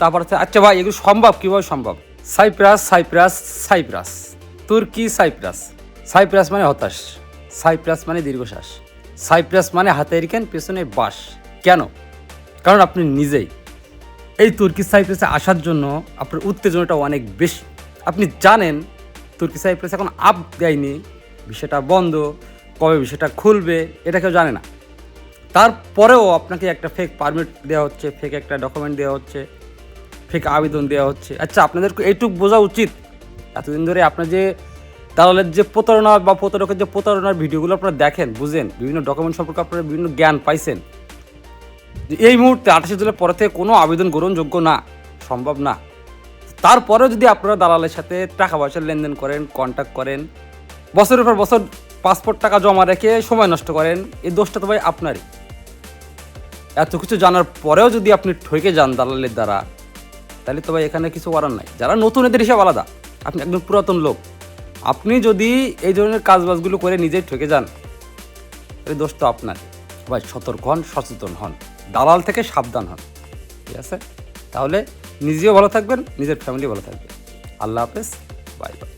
তারপর হচ্ছে আচ্ছা ভাই এগুলো সম্ভব, কীভাবে সম্ভব? সাইপ্রাস সাইপ্রাস সাইপ্রাস, তুর্কি সাইপ্রাস। সাইপ্রাস মানে হতাশ, সাইপ্রাস মানে দীর্ঘশ্বাস, সাইপ্রাস মানে হাতের কেন পেছনে বাস। কেন? কারণ আপনি নিজেই এই তুর্কি সাইপ্রাসে আসার জন্য আপনার উত্তেজনাটা অনেক বেশি। আপনি জানেন তুর্কি সাইপ্রাস এখন আপ দেয়নি, বিষয়টা বন্ধ, কবে বিষয়টা খুলবে এটা কেউ জানে না। তারপরেও আপনাকে একটা ফেক পারমিট দেওয়া হচ্ছে, ফেক একটা ডকুমেন্ট দেওয়া হচ্ছে, ফেক আবেদন দেওয়া হচ্ছে। আচ্ছা আপনাদের এইটুকু বোঝা উচিত, এতদিন ধরে আপনার যে দালালের যে প্রতারণা বা প্রতারকের যে প্রতারণার ভিডিওগুলো আপনারা দেখেন, বুঝেন, বিভিন্ন ডকুমেন্ট সম্পর্কে আপনারা বিভিন্ন জ্ঞান পাইছেন, যে এই মুহূর্তে 28 জুলাই পরে থেকে কোনো আবেদন গ্রহণযোগ্য না, সম্ভব না। তারপরেও যদি আপনারা দালালের সাথে টাকা পয়সার লেনদেন করেন, কন্ট্যাক্ট করেন, বছরের পর বছর পাসপোর্ট টাকা জমা রেখে সময় নষ্ট করেন, এই দোষটা তো ভাই আপনারই। এত কিছু জানার পরেও যদি আপনি ঠকে যান দালালের দ্বারা, তাহলে তো ভাই এখানে কিছু করার নাই। যারা নতুন এদের হিসাব আলাদা, আপনি একদম পুরাতন লোক, আপনি যদি এই ধরনের কাজবাজগুলো করে নিজেই ঠকে যান, তাহলে দোষ তো আপনার। ভাই সতর্ক হন, সচেতন হন, দালাল থেকে সাবধান হন, ঠিক আছে? তাহলে নিজেও ভালো থাকবেন, নিজের ফ্যামিলি ভালো থাকবে। আল্লাহ হাফেজ, বাই বাই।